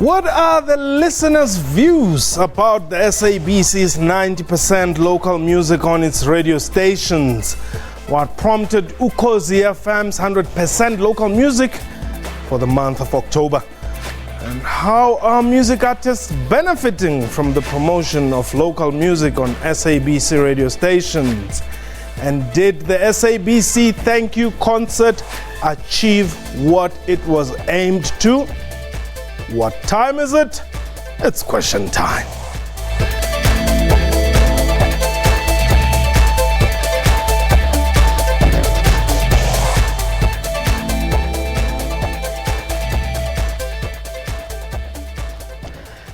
What are the listeners' views about the SABC's 90% local music on its radio stations? What prompted Ukozi FM's 100% local music for the month of October? And how are music artists benefiting from the promotion of local music on SABC radio stations? And did the SABC Thank You concert achieve what it was aimed to? What time is it? It's question time.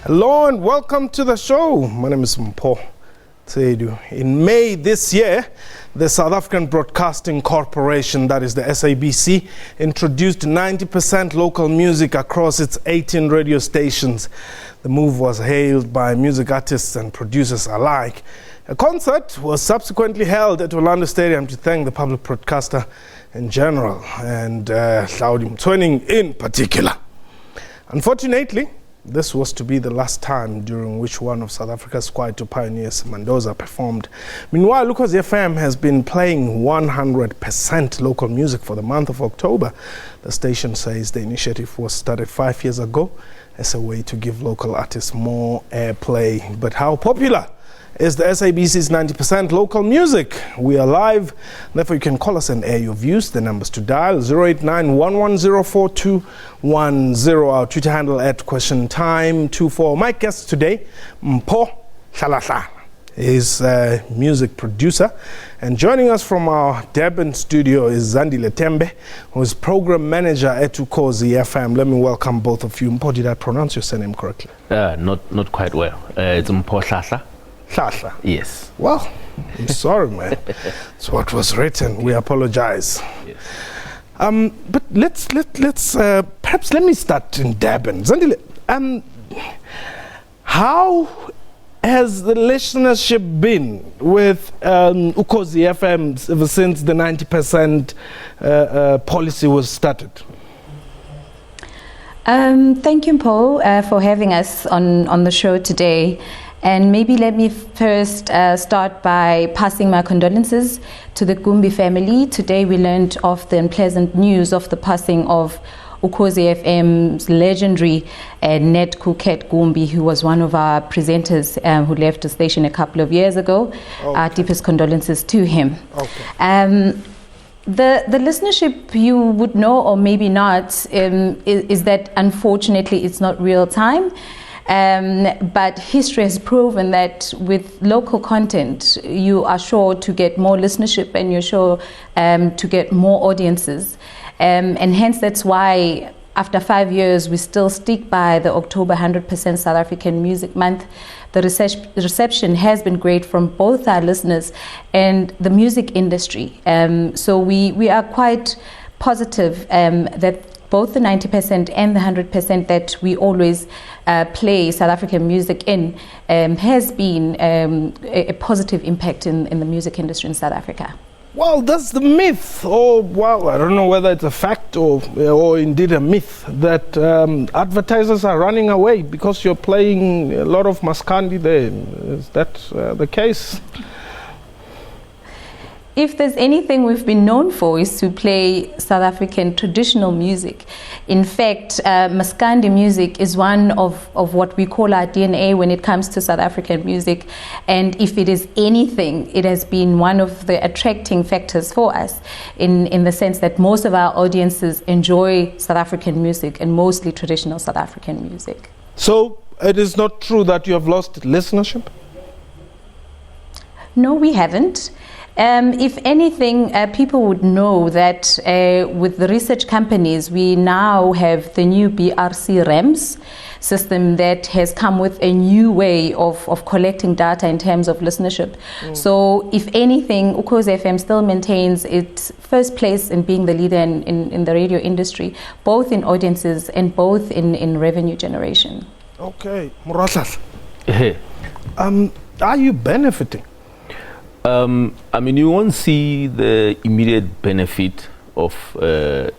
Hello and welcome to the show. My name is Motsoeneng. In May this year, the South African Broadcasting Corporation, that is the SABC, introduced 90% local music across its 18 radio stations. The move was hailed by music artists and producers alike. A concert was subsequently held at Orlando Stadium to thank the public broadcaster in general and Hlaudi Motsoeneng in particular. Unfortunately, this was to be the last time during which one of South Africa's Kwaito pioneers, Mandoza, performed. Meanwhile, Ukozi FM has been playing 100% local music for the month of October. The station says the initiative was started 5 years ago as a way to give local artists more airplay. But how popular is the SABC's 90% local music? We are live, therefore you can call us and air your views. The numbers to dial 089-110-4210. Our Twitter handle at QuestionTime24. My guest today, Mpho Hlaudi, is a music producer, and joining us from our Durban studio is Zandile Tembe, who is program manager at Ukhozi FM. Let me welcome both of you. Mpho, did I pronounce your surname correctly? Not quite well. It's Mpho Hlaudi. Hlaudi. Yes. Well, I'm sorry, man. It's what was written. We apologize. Yes. But let's perhaps let me start in Durban. Zandile, how has the listenership been with Ukhozi FM ever since the 90% policy was started? Thank you, Mpho, for having us on the show today. And maybe let me first start by passing my condolences to the Gumbi family. Today we learned of the unpleasant news of the passing of Ukhozi FM's legendary Net Kuket Gumbi, who was one of our presenters who left the station a couple of years ago. Okay. Our deepest condolences to him. Okay. The listenership, you would know or maybe not, is that unfortunately it's not real time. But history has proven that with local content, you are sure to get more listenership and you're sure to get more audiences. And hence that's why after 5 years, we still stick by the October 100% South African Music Month. The reception has been great from both our listeners and the music industry. So we are quite positive that both the 90% and the 100% that we always play South African music in has been a positive impact in the music industry in South Africa. Well, that's the myth, or well, I don't know whether it's a fact or indeed a myth, that advertisers are running away because you're playing a lot of Maskandi there. Is that the case? If there's anything we've been known for is to play South African traditional music. In fact, Maskandi music is one of what we call our DNA when it comes to South African music. And if it is anything, it has been one of the attracting factors for us in the sense that most of our audiences enjoy South African music and mostly traditional South African music. So it is not true that you have lost listenership? No, we haven't. If anything, people would know that with the research companies, we now have the new BRC REMS system that has come with a new way of collecting data in terms of listenership. So if anything, Ukhozi FM still maintains its first place in being the leader in the radio industry, both in audiences and both in revenue generation. Okay. Are you benefiting? I mean, you won't see the immediate benefit of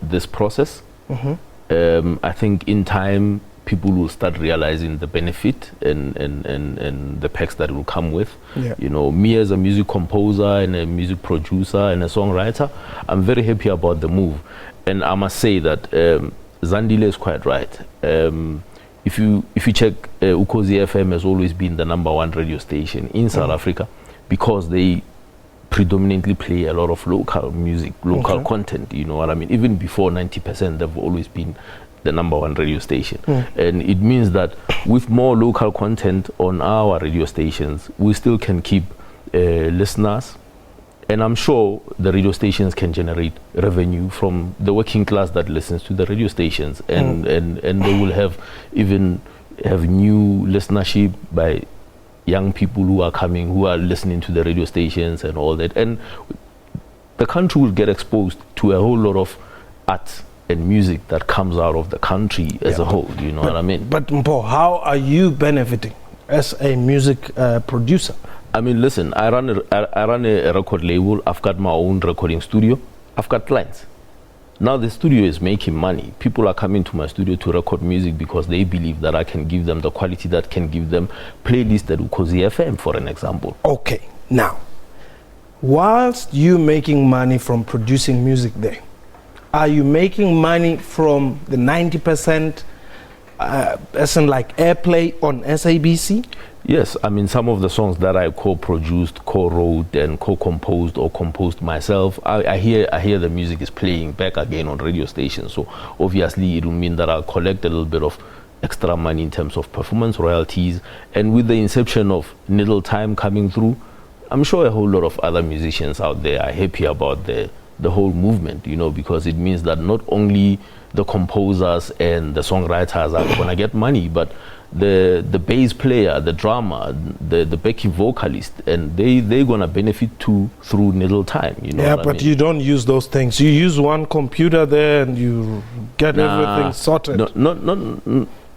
this process. I think in time people will start realizing the benefit and the perks that it will come with. Yeah. You know, me as a music composer and a music producer and a songwriter, I'm very happy about the move. And I must say that Zandile is quite right. If you check, Ukhozi FM has always been the #1 radio station in South Africa, because they predominantly play a lot of local music, local content, you know what I mean? Even before 90%, they've always been the #1 radio station. And it means that with more local content on our radio stations, we still can keep listeners. And I'm sure the radio stations can generate revenue from the working class that listens to the radio stations. And they will have new listenership by young people who are coming, who are listening to the radio stations and all that. And the country will get exposed to a whole lot of art and music that comes out of the country as a whole, you know what I mean? But Mpo, how are you benefiting as a music producer? I mean, listen, I run a record label. I've got my own recording studio. I've got clients. Now the studio is making money. People are coming to my studio to record music because they believe that I can give them the quality that can give them playlists at Ukozi FM, for an example. Okay, now, whilst you making money from producing music there, are you making money from the 90% as in like Airplay on SABC? Yes, I mean, some of the songs that I co-produced, co-wrote and co-composed or composed myself, I hear the music is playing back again on radio stations. So obviously it will mean that I'll collect a little bit of extra money in terms of performance royalties. And with the inception of Niddle Time coming through, I'm sure a whole lot of other musicians out there are happy about the whole movement, you know, because it means that not only the composers and the songwriters are going to get money, but the bass player, the drummer, the backing vocalist, and they're going to benefit too through Niddle Time, you know. Yeah, what but I mean? you don't use those things. You use one computer there and you get everything sorted. No,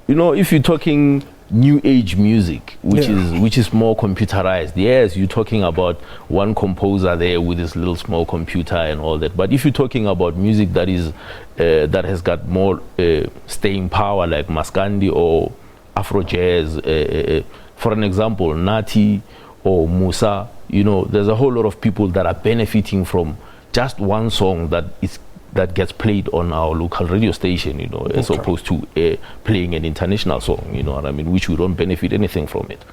you know, if you're talking new age music, which is more computerized, yes, you're talking about one composer there with his little small computer and all that. But if you're talking about music that is that has got more staying power, like Maskandi or Afro jazz, for an example, Nati or Musa, you know, there's a whole lot of people that are benefiting from just one song that gets played on our local radio station, you know, as opposed to playing an international song, you know what I mean, which we don't benefit anything from it.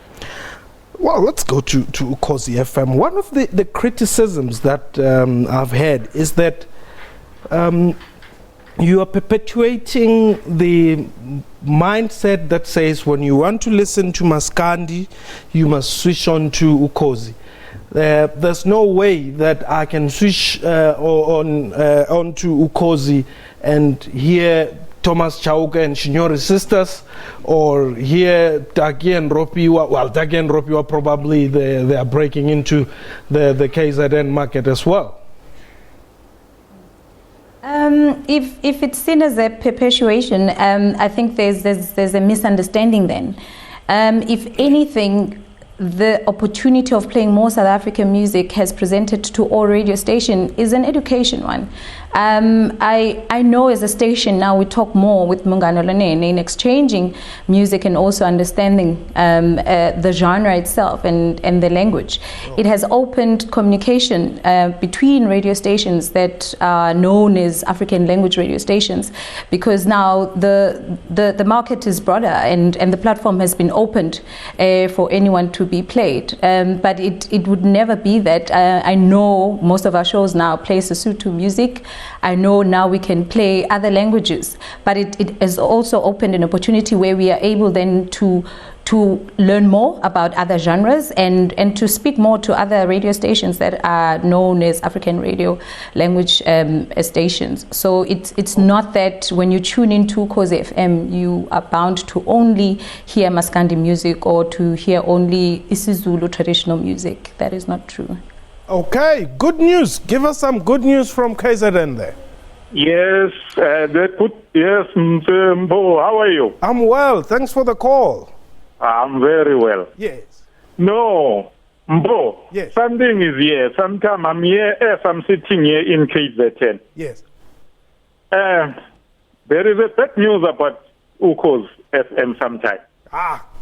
Well, let's go to Ukozi FM. One of the criticisms that I've had is that you are perpetuating the mindset that says when you want to listen to Maskandi, you must switch on to Ukozi. There's no way that I can switch on to Ukozi and hear Thomas Chauke and Shinyori Sisters, or hear Taki and Ropiwa. Well, Taki and Ropiwa probably they are breaking into the KZN market as well. If it's seen as a perpetuation, I think there's a misunderstanding then. If anything, the opportunity of playing more South African music has presented to all radio stations is an education one. I know as a station now we talk more with Mungano Lonene in exchanging music and also understanding the genre itself and the language. It has opened communication between radio stations that are known as African language radio stations, because now the market is broader and the platform has been opened for anyone to be played. But it would never be that. I know most of our shows now play Sesotho music. I know now we can play other languages, but it has also opened an opportunity where we are able then to learn more about other genres and to speak more to other radio stations that are known as African radio language stations. So it's not that when you tune into Ukhozi FM, you are bound to only hear Maskandi music or to hear only isiZulu traditional music. That is not true. Okay, good news. Give us some good news from KZN there. Yes, yes, Mpo, how are you? I'm well. Thanks for the call. I'm very well. Yes. No, Mpo, Yes. something is here. Sometimes I'm here as I'm sitting here in KZN. Yes. There is a bad news about Ukhozi FM sometime.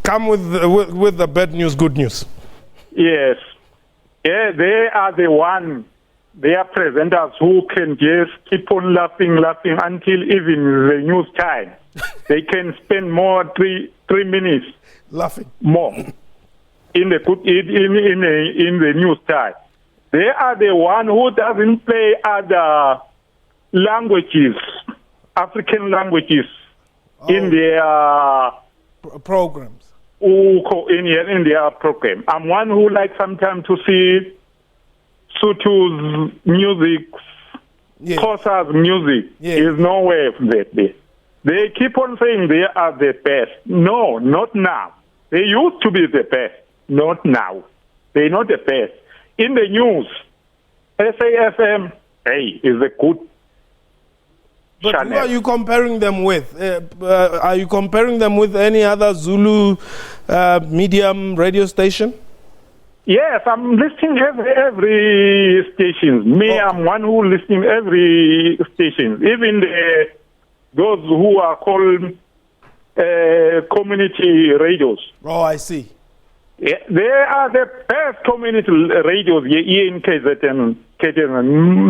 Come with the bad news, good news. Yes. Yeah, they are the one. They are presenters who can just keep on laughing until even the news time. They can spend more three minutes laughing more in the news time. They are the one who doesn't play other languages, African languages, in their programs. In their program. I'm one who likes sometimes to see Sutu's music, Xhosa's music. Is nowhere that they keep on saying they are the best. No, not now. They used to be the best. Not now. They're not the best. In the news, SAFM, is a good But channel. who are you comparing them with? Are you comparing them with any other Zulu medium radio station? Yes, I'm listening every station. I'm one who listening every station. Even those who are called community radios. Oh, I see. Yeah, they are the best community radios here in KZN.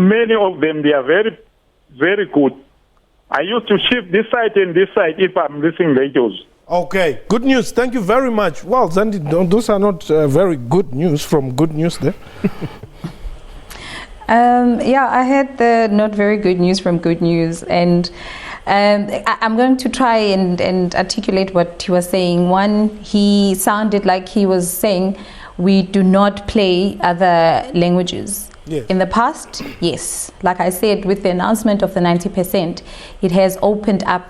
Many of them, they are very, very good. I used to shift this side and this side if I'm listening radios. Okay, good news. Thank you very much. Well, Zandi, those are not very good news from good news there. I had the not very good news from good news, and I'm going to try and articulate what he was saying. One, he sounded like he was saying we do not play other languages. Yes. In the past, yes. Like I said, with the announcement of the 90%, it has opened up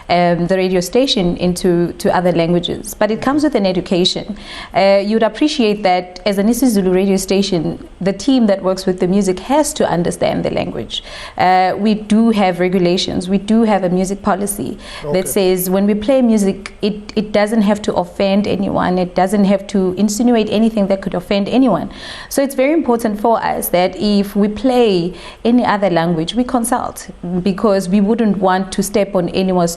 the radio station into other languages, but it comes with an education. You'd appreciate that as an isiZulu radio station, the team that works with the music has to understand the language. We do have regulations. We do have a music policy that says when we play music, it doesn't have to offend anyone. It doesn't have to insinuate anything that could offend anyone. So it's very important for us that if we play any other language, we consult, because we wouldn't want to step on anyone's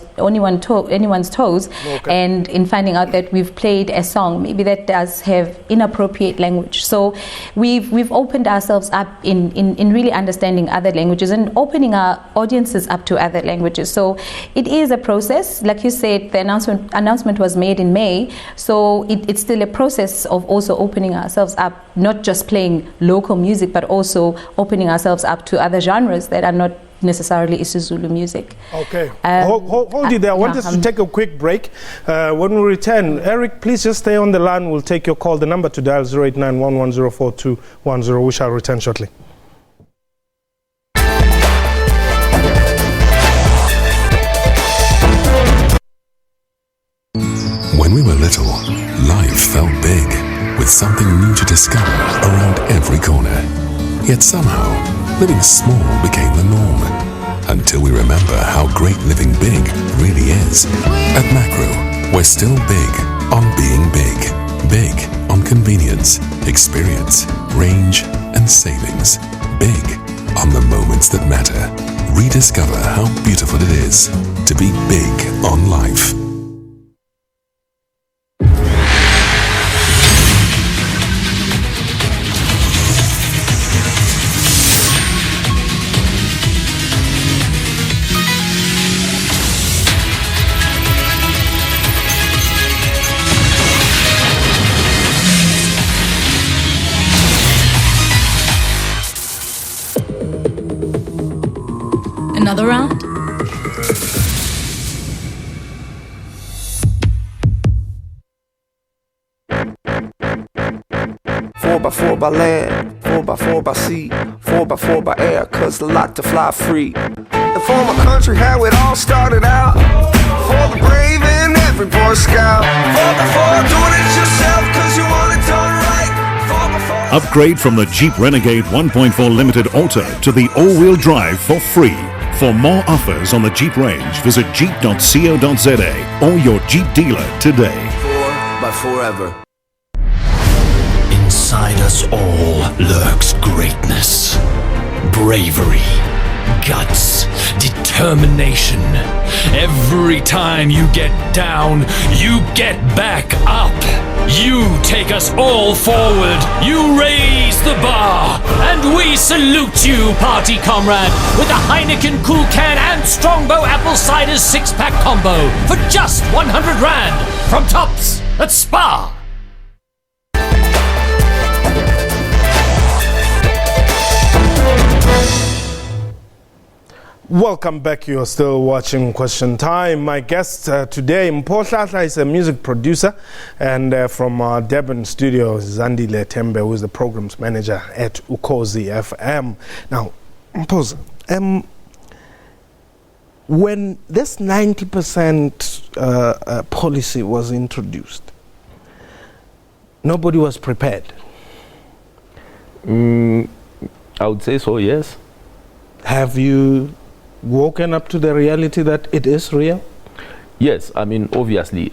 toes, and in finding out that we've played a song maybe that does have inappropriate language. So we've opened ourselves up in really understanding other languages and opening our audiences up to other languages. So it is a process. Like you said, the announcement was made in May, so it's still a process of also opening ourselves up, not just playing local music, but also opening ourselves up to other genres that are not necessarily isiZulu music. Okay. Hold it there. I want us to take a quick break. When we return, Eric, please just stay on the line. We'll take your call. The number to dial 0891104210. We shall return shortly. When we were little, life felt big, with something new to discover around every corner. Yet somehow, living small became the norm, until we remember how great living big really is. At Macro, we're still big on being big. Big on convenience, experience, range, and savings. Big on the moments that matter. Rediscover how beautiful it is to be big on life. Another round? Four by four by land, 4x4 by sea, 4x4 by air, cause the lot to fly free. The former country, how it all started out. For the brave and every Boy Scout. 4x4, doing it yourself cause you want it done right. 4x4. Upgrade from the Jeep Renegade 1.4 Limited Auto to the all-wheel drive for free. For more offers on the Jeep range, visit jeep.co.za or your Jeep dealer today. 4 by forever. Inside us all lurks greatness, bravery, guts, determination. Every time you get down, you get back up. You take us all forward. You raise the bar. And we salute you, party comrade, with a Heineken Cool Can and Strongbow Apple Cider 6-pack combo for just 100 Rand from Tops at Spa. Welcome back. You're still watching Question Time. My guest today, Hlaudi, is a music producer, and from our Durban studio, Zandile Tembe, who is the programs manager at Ukhozi FM. Now, Mphoza, when this 90% policy was introduced, nobody was prepared. I would say so, yes. Have you woken up to the reality that it is real? Yes, I mean, obviously,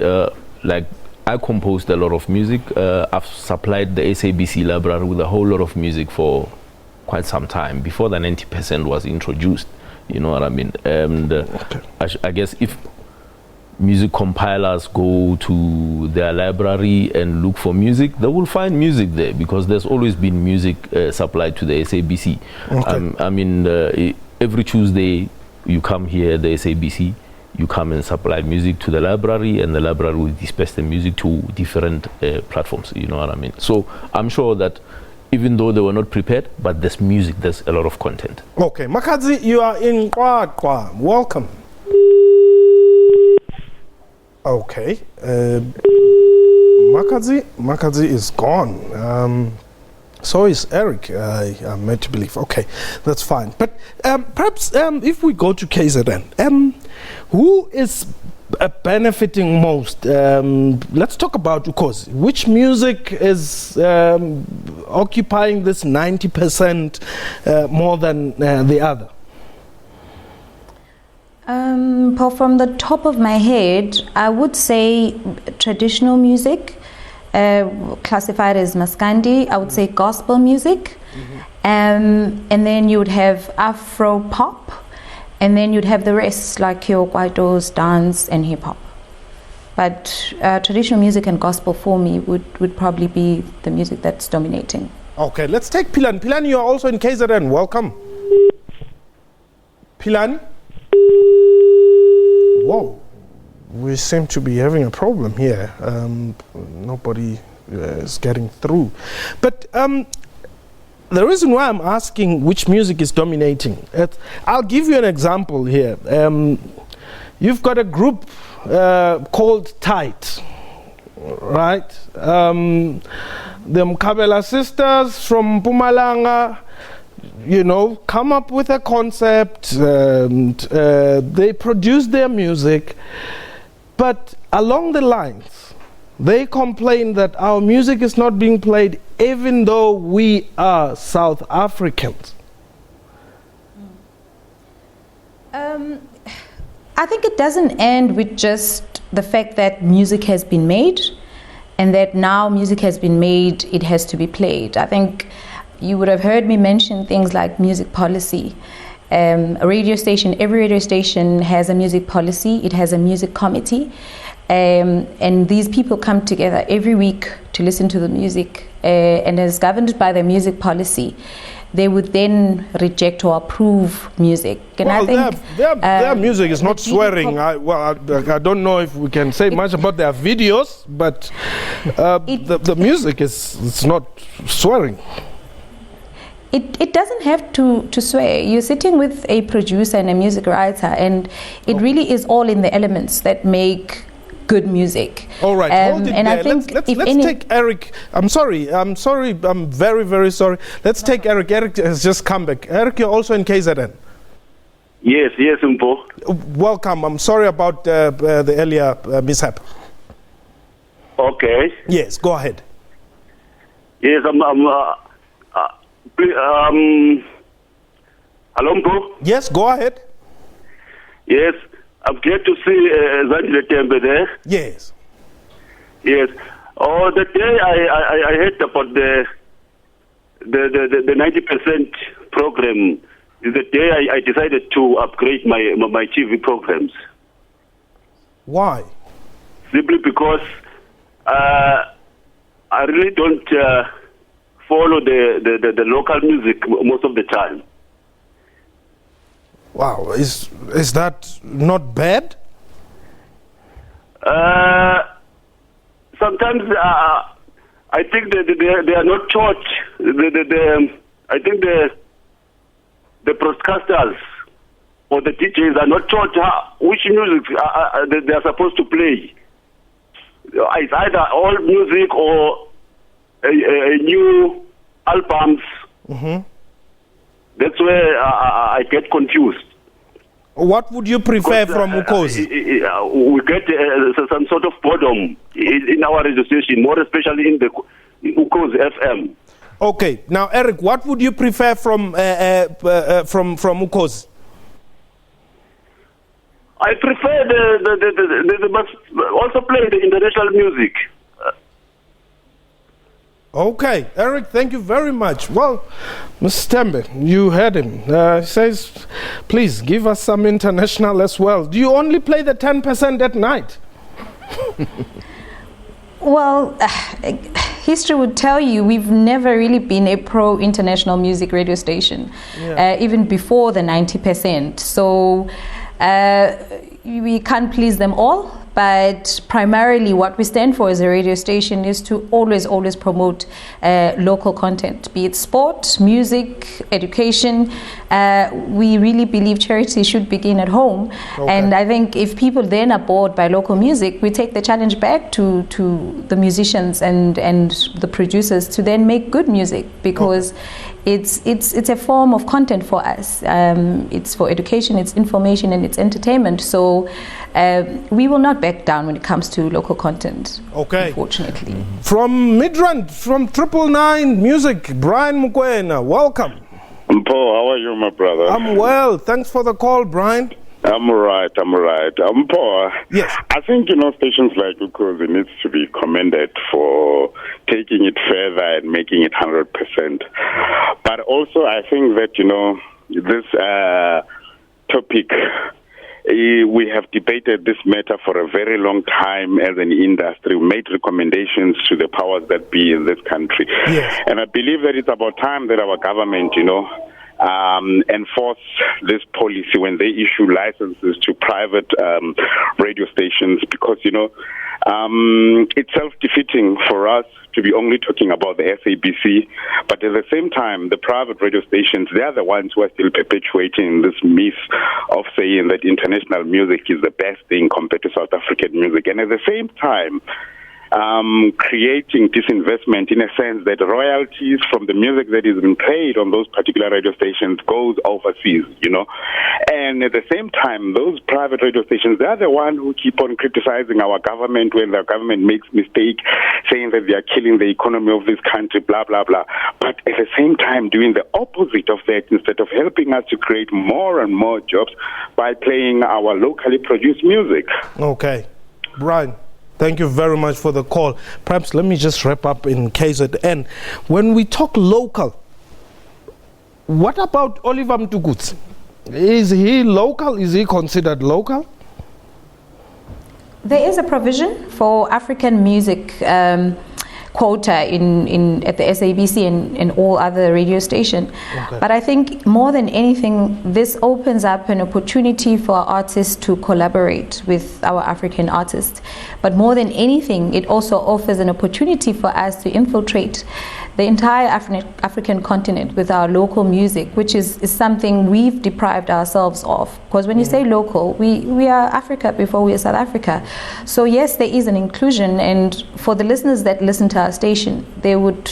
like I composed a lot of music. I've supplied the SABC library with a whole lot of music for quite some time before the 90% was introduced. You know what I mean? And I guess if music compilers go to their library and look for music, they will find music there because there's always been music supplied to the SABC. Okay. I mean, every Tuesday you come here, the SABC, you come and supply music to the library, and the library will disperse the music to different platforms. You know what I mean? So I'm sure that even though they were not prepared, but there's music, there's a lot of content. Okay, Makazi, you are in Kwaito. Welcome. Okay, Makazi is gone. So is Eric, I'm made to believe. Okay, that's fine. But perhaps if we go to KZN, who is benefiting most? Let's talk about Ukozi. Which music is occupying this 90% more than the other? From the top of my head, I would say traditional music, classified as Maskandi. I would say gospel music, and then you would have Afro pop, and then you'd have the rest like your Kwaitos, dance, and hip hop. But traditional music and gospel for me would probably be the music that's dominating. Okay, let's take Pilan. Pilan, you are also in KZN. Welcome. Pilan. Whoa, we seem to be having a problem here. Nobody is getting through. But the reason why I'm asking which music is dominating, I'll give you an example here. You've got a group called Tight, right? The Mkabela sisters from Mpumalanga, you know, come up with a concept, they produce their music, but along the lines, they complain that our music is not being played even though we are South Africans. I think it doesn't end with just the fact that music has been made and that now music has been made, it has to be played. I think you would have heard me mention things like music policy. A radio station, every radio station has a music policy, it has a music committee, and these people come together every week to listen to the music, and as governed by the music policy, they would then reject or approve music. And well, I think their music is not swearing. I don't know if we can say much about their videos, but the music is not swearing. It doesn't have to swear. You're sitting with a producer and a music writer, and it really is all in the elements that make good music. All right, hold it and there. I think let's take Eric. I'm sorry, I'm very, very sorry. Let's take Eric. Eric has just come back. Eric, you're also in KZN. Yes, Mpo. Welcome. I'm sorry about the earlier mishap. Okay. Yes, go ahead. Yes, hello, Mpo? Yes, go ahead. Yes, I'm glad to see Zandile Tembe there. Yes. Yes. Oh, the day I heard about the 90% program, is the day I decided to upgrade my TV programs. Why? Simply because I really don't follow the local music most of the time. Wow, is that not bad? Sometimes I think that they are not taught. I think the broadcasters or the DJs are not taught which music they are supposed to play. It's either old music or a new albums. Mm-hmm. That's where I get confused. What would you prefer from Ukhozi? We get some sort of boredom in our radio station, more especially in the Ukozi FM. Okay, now Eric, what would you prefer from Ukhozi? I prefer they must also play the international music. Okay, Eric, thank you very much. Well, Mr. Tembe, you heard him. He says, please give us some international as well. Do you only play the 10% at night? Well, history would tell you we've never really been a pro-international music radio station, even before the 90%. So we can't please them all. But primarily what we stand for as a radio station is to always promote local content, be it sport, music, education. We really believe charity should begin at home. Okay. And I think if people then are bored by local music, we take the challenge back to the musicians and the producers to then make good music, because it's a form of content for us. It's for education, it's information, and it's entertainment. So we will not back down when it comes to local content, unfortunately. From Midrand, from 999 Music, Brian Mokoena, welcome. Paul, how are you, my brother? I'm well. Thanks for the call, Brian. I'm all right. Paul, yes. I think, stations like Ukozi needs to be commended for taking it further and making it 100%. But also, I think that, this topic, we have debated this matter for a very long time as an industry. We made recommendations to the powers that be in this country. Yes. And I believe that it's about time that our government, enforce this policy when they issue licenses to private radio stations, because, it's self-defeating for us to be only talking about the SABC, but at the same time, the private radio stations, they are the ones who are still perpetuating this myth of saying that international music is the best thing compared to South African music. And at the same time, creating disinvestment in a sense that royalties from the music that is being played on those particular radio stations goes overseas, And at the same time, those private radio stations, they are the ones who keep on criticizing our government when the government makes mistakes, saying that they are killing the economy of this country, blah, blah, blah. But at the same time, doing the opposite of that, instead of helping us to create more and more jobs by playing our locally produced music. Okay. Brian, thank you very much for the call. Perhaps let me just wrap up in KZN. When we talk local, what about Oliver Mtukudzi? Is he local? Is he considered local? There is a provision for African music quota at the SABC and all other radio stations. Okay. But I think more than anything, this opens up an opportunity for our artists to collaborate with our African artists. But more than anything, it also offers an opportunity for us to infiltrate the entire African continent with our local music, which is something we've deprived ourselves of. Because when you say local, we are Africa before we are South Africa. So yes, there is an inclusion, and for the listeners that listen to our station, they would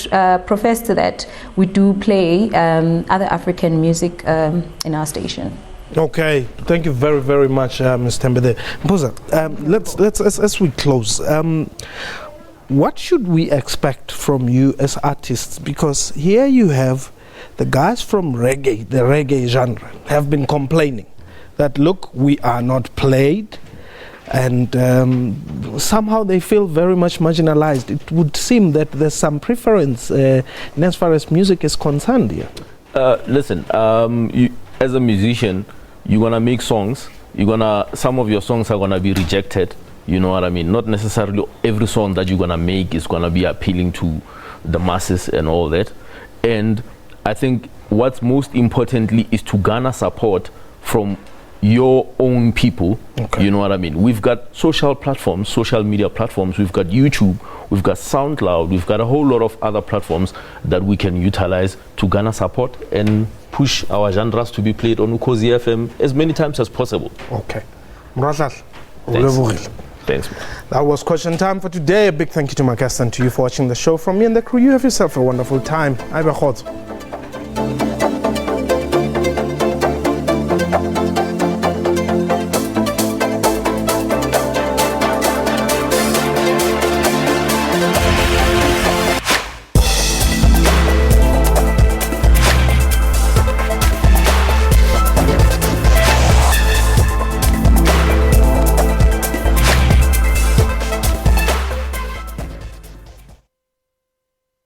profess to that we do play other African music in our station. Okay, thank you very, very much, Ms. Tembe. Mpoza, let's as we close. What should we expect from you as artists? Because here you have the guys from reggae, the reggae genre, have been complaining that, look, we are not played, and somehow they feel very much marginalized. It would seem that there's some preference in as far as music is concerned here. Listen, as a musician, you're gonna make songs. Some of your songs are gonna be rejected. You know what I mean? Not necessarily every song that you're gonna make is gonna be appealing to the masses and all that. And I think what's most importantly is to garner support from your own people. Okay. You know what I mean? We've got social platforms, social media platforms. We've got YouTube, we've got SoundCloud, we've got a whole lot of other platforms that we can utilize to garner support and push our genres to be played on Ukhozi FM as many times as possible. Okay. Thanks. That was question time for today. A big thank you to my guests and to you for watching the show. From me and the crew, you have yourself a wonderful time. I'm Ukhozi.